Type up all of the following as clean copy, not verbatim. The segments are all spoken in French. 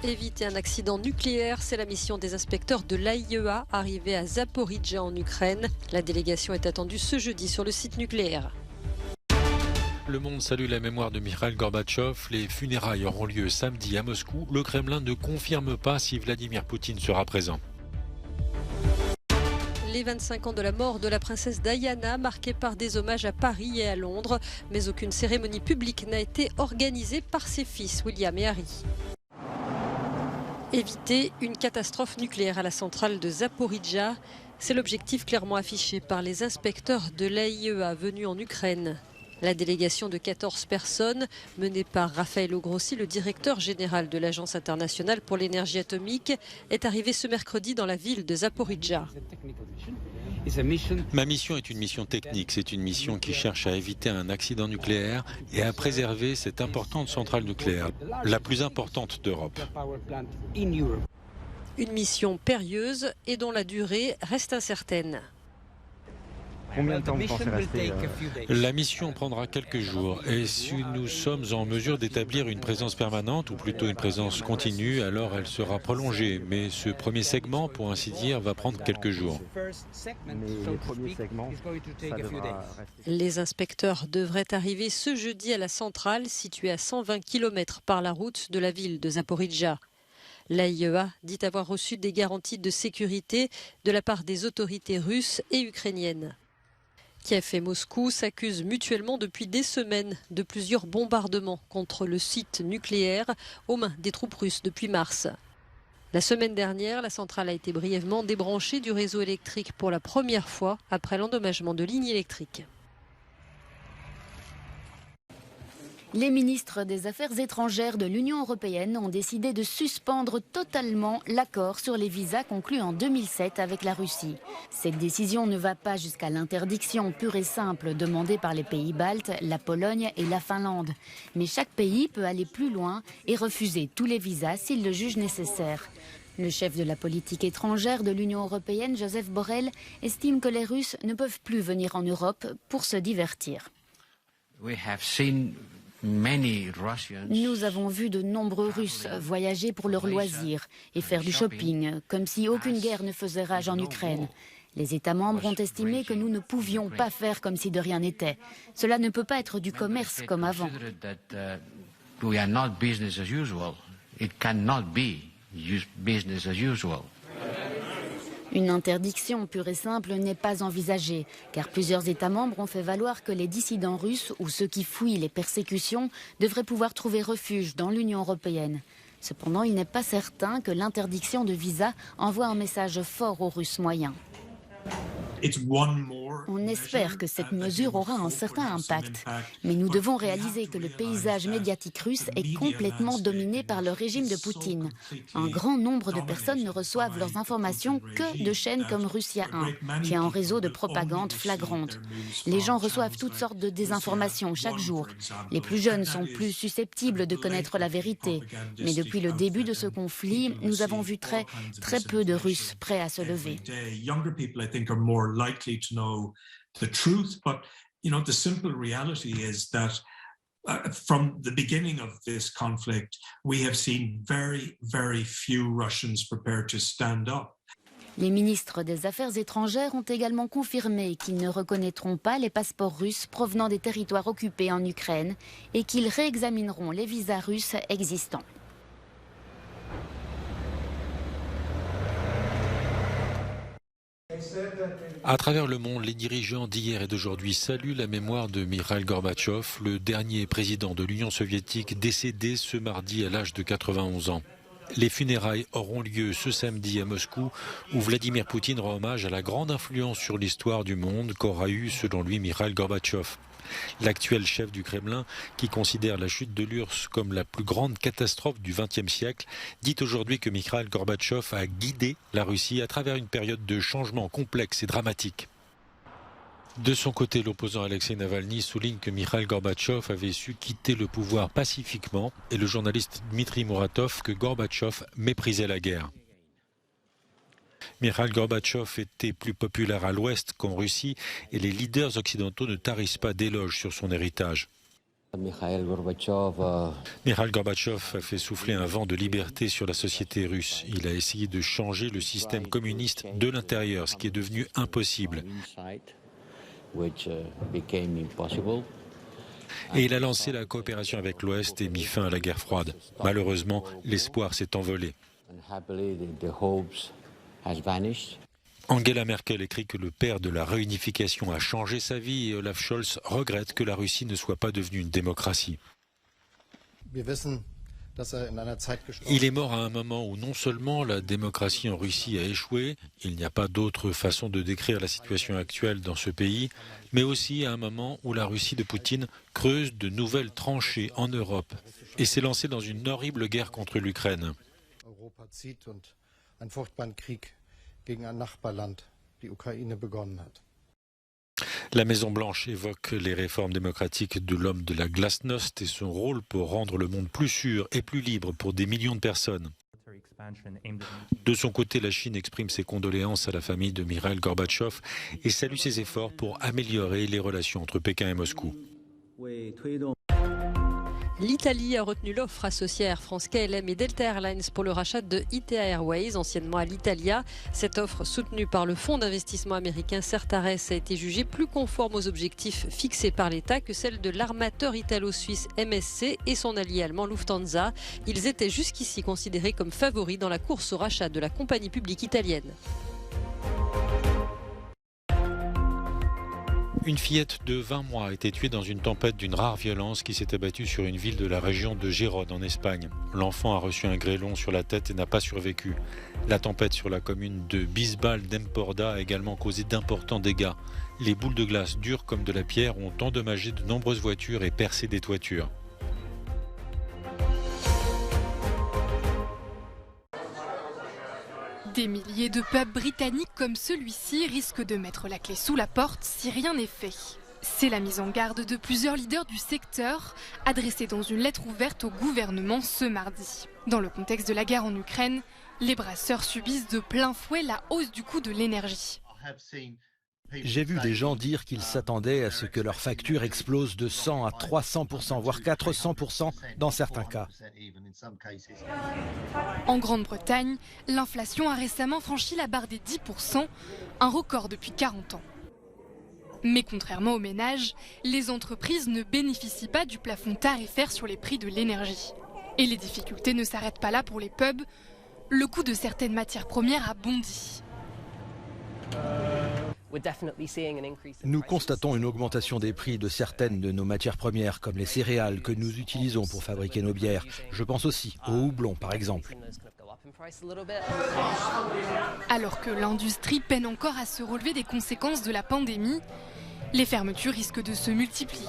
Éviter un accident nucléaire, c'est la mission des inspecteurs de l'AIEA arrivés à Zaporijjia en Ukraine. La délégation est attendue ce jeudi sur le site nucléaire. Le monde salue la mémoire de Mikhail Gorbatchev. Les funérailles auront lieu samedi à Moscou. Le Kremlin ne confirme pas si Vladimir Poutine sera présent. Les 25 ans de la mort de la princesse Diana, marqués par des hommages à Paris et à Londres. Mais aucune cérémonie publique n'a été organisée par ses fils, William et Harry. Éviter une catastrophe nucléaire à la centrale de Zaporijjia, c'est l'objectif clairement affiché par les inspecteurs de l'AIEA venus en Ukraine. La délégation de 14 personnes, menée par Raffaello Grossi, le directeur général de l'Agence internationale pour l'énergie atomique, est arrivée ce mercredi dans la ville de Zaporijjia. Ma mission est une mission technique. C'est une mission qui cherche à éviter un accident nucléaire et à préserver cette importante centrale nucléaire, la plus importante d'Europe. Une mission périlleuse et dont la durée reste incertaine. Combien de temps vous pensez rester La mission prendra quelques jours et si nous sommes en mesure d'établir une présence permanente ou plutôt une présence continue, alors elle sera prolongée. Mais ce premier segment, pour ainsi dire, va prendre quelques jours. Mais les premiers segments, ça devra rester. Les inspecteurs devraient arriver ce jeudi à la centrale située à 120 km par la route de la ville de Zaporijjia. L'AIEA dit avoir reçu des garanties de sécurité de la part des autorités russes et ukrainiennes. Kiev et Moscou s'accusent mutuellement depuis des semaines de plusieurs bombardements contre le site nucléaire aux mains des troupes russes depuis mars. La semaine dernière, la centrale a été brièvement débranchée du réseau électrique pour la première fois après l'endommagement de lignes électriques. Les ministres des Affaires étrangères de l'Union européenne ont décidé de suspendre totalement l'accord sur les visas conclu en 2007 avec la Russie. Cette décision ne va pas jusqu'à l'interdiction pure et simple demandée par les pays baltes, la Pologne et la Finlande. Mais chaque pays peut aller plus loin et refuser tous les visas s'il le juge nécessaire. Le chef de la politique étrangère de l'Union européenne, Joseph Borrell, estime que les Russes ne peuvent plus venir en Europe pour se divertir. Nous avons vu de nombreux Russes voyager pour leurs loisirs et faire du shopping, comme si aucune guerre ne faisait rage en Ukraine. Les États membres ont estimé que nous ne pouvions pas faire comme si de rien n'était. Cela ne peut pas être du commerce comme avant. Une interdiction pure et simple n'est pas envisagée, car plusieurs États membres ont fait valoir que les dissidents russes ou ceux qui fuient les persécutions devraient pouvoir trouver refuge dans l'Union européenne. Cependant, il n'est pas certain que l'interdiction de visa envoie un message fort aux Russes moyens. On espère que cette mesure aura un certain impact, mais nous devons réaliser que le paysage médiatique russe est complètement dominé par le régime de Poutine. Un grand nombre de personnes ne reçoivent leurs informations que de chaînes comme Russia 1, qui a un réseau de propagande flagrante. Les gens reçoivent toutes sortes de désinformations chaque jour. Les plus jeunes sont plus susceptibles de connaître la vérité, mais depuis le début de ce conflit, nous avons vu très peu de Russes prêts à se lever. Likely to know the truth, but the simple reality is that from the beginning of this conflict, we have seen very few Russians prepared to stand up. Les ministres des Affaires étrangères ont également confirmé qu'ils ne reconnaîtront pas les passeports russes provenant des territoires occupés en Ukraine et qu'ils réexamineront les visas russes existants. À travers le monde, les dirigeants d'hier et d'aujourd'hui saluent la mémoire de Mikhail Gorbatchev, le dernier président de l'Union soviétique décédé ce mardi à l'âge de 91 ans. Les funérailles auront lieu ce samedi à Moscou, où Vladimir Poutine rend hommage à la grande influence sur l'histoire du monde qu'aura eu, selon lui, Mikhail Gorbatchev. L'actuel chef du Kremlin, qui considère la chute de l'URSS comme la plus grande catastrophe du XXe siècle, dit aujourd'hui que Mikhail Gorbatchev a guidé la Russie à travers une période de changement complexe et dramatique. De son côté, l'opposant Alexei Navalny souligne que Mikhail Gorbatchev avait su quitter le pouvoir pacifiquement et le journaliste Dmitri Muratov que Gorbatchev méprisait la guerre. Mikhail Gorbatchev était plus populaire à l'Ouest qu'en Russie et les leaders occidentaux ne tarissent pas d'éloges sur son héritage. Mikhail Gorbatchev a fait souffler un vent de liberté sur la société russe. Il a essayé de changer le système communiste de l'intérieur, ce qui est devenu impossible. Et il a lancé la coopération avec l'Ouest et mis fin à la guerre froide. Malheureusement, l'espoir s'est envolé. Angela Merkel écrit que le père de la réunification a changé sa vie et Olaf Scholz regrette que la Russie ne soit pas devenue une démocratie. Il est mort à un moment où non seulement la démocratie en Russie a échoué, il n'y a pas d'autre façon de décrire la situation actuelle dans ce pays, mais aussi à un moment où la Russie de Poutine creuse de nouvelles tranchées en Europe et s'est lancée dans une horrible guerre contre l'Ukraine. La Maison-Blanche évoque les réformes démocratiques de l'homme de la glasnost et son rôle pour rendre le monde plus sûr et plus libre pour des millions de personnes. De son côté, la Chine exprime ses condoléances à la famille de Mikhail Gorbatchev et salue ses efforts pour améliorer les relations entre Pékin et Moscou. L'Italie a retenu l'offre associée à Air France KLM et Delta Airlines pour le rachat de ITA Airways, anciennement Alitalia. Cette offre, soutenue par le fonds d'investissement américain Certares, a été jugée plus conforme aux objectifs fixés par l'État que celle de l'armateur italo-suisse MSC et son allié allemand Lufthansa. Ils étaient jusqu'ici considérés comme favoris dans la course au rachat de la compagnie publique italienne. Une fillette de 20 mois a été tuée dans une tempête d'une rare violence qui s'est abattue sur une ville de la région de Gérone en Espagne. L'enfant a reçu un grêlon sur la tête et n'a pas survécu. La tempête sur la commune de Bisbal d'Empordà a également causé d'importants dégâts. Les boules de glace dures comme de la pierre ont endommagé de nombreuses voitures et percé des toitures. Des milliers de pubs britanniques comme celui-ci risquent de mettre la clé sous la porte si rien n'est fait. C'est la mise en garde de plusieurs leaders du secteur, adressée dans une lettre ouverte au gouvernement ce mardi. Dans le contexte de la guerre en Ukraine, les brasseurs subissent de plein fouet la hausse du coût de l'énergie. J'ai vu des gens dire qu'ils s'attendaient à ce que leur facture explose de 100 à 300%, voire 400% dans certains cas. En Grande-Bretagne, l'inflation a récemment franchi la barre des 10%, un record depuis 40 ans. Mais contrairement aux ménages, les entreprises ne bénéficient pas du plafond tarifaire sur les prix de l'énergie. Et les difficultés ne s'arrêtent pas là pour les pubs. Le coût de certaines matières premières a bondi. Nous constatons une augmentation des prix de certaines de nos matières premières, comme les céréales que nous utilisons pour fabriquer nos bières. Je pense aussi au houblon, par exemple. Alors que l'industrie peine encore à se relever des conséquences de la pandémie, les fermetures risquent de se multiplier.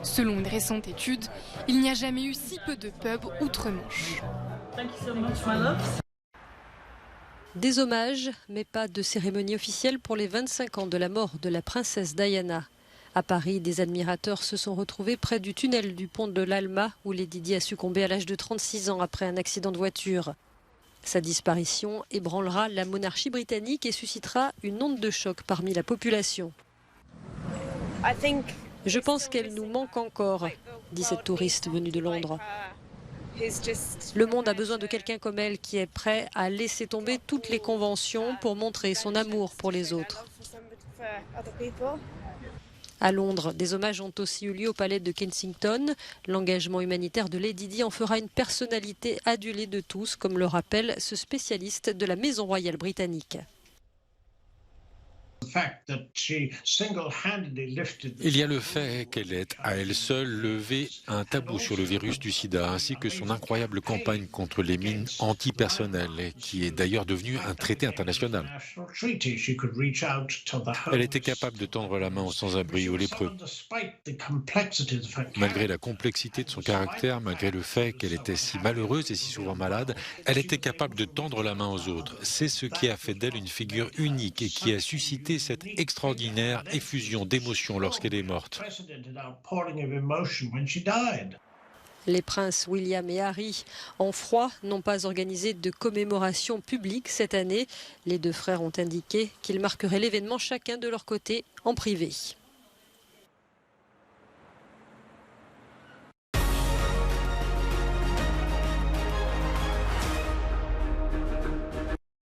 Selon une récente étude, il n'y a jamais eu si peu de pubs outre-Manche. Des hommages, mais pas de cérémonie officielle pour les 25 ans de la mort de la princesse Diana. À Paris, des admirateurs se sont retrouvés près du tunnel du pont de l'Alma, où Lady Di a succombé à l'âge de 36 ans après un accident de voiture. Sa disparition ébranlera la monarchie britannique et suscitera une onde de choc parmi la population. Je pense qu'elle nous manque encore, dit cette touriste venue de Londres. Le monde a besoin de quelqu'un comme elle qui est prêt à laisser tomber toutes les conventions pour montrer son amour pour les autres. À Londres, des hommages ont aussi eu lieu au palais de Kensington. L'engagement humanitaire de Lady Di en fera une personnalité adulée de tous, comme le rappelle ce spécialiste de la Maison royale britannique. Il y a le fait qu'elle ait à elle seule levé un tabou sur le virus du sida, ainsi que son incroyable campagne contre les mines antipersonnelles, qui est d'ailleurs devenue un traité international. Elle était capable de tendre la main aux sans-abri et aux lépreux. Malgré la complexité de son caractère, malgré le fait qu'elle était si malheureuse et si souvent malade, elle était capable de tendre la main aux autres. C'est ce qui a fait d'elle une figure unique et qui a suscité cette extraordinaire effusion d'émotions lorsqu'elle est morte. Les princes William et Harry, en froid, n'ont pas organisé de commémoration publique cette année. Les deux frères ont indiqué qu'ils marqueraient l'événement chacun de leur côté en privé.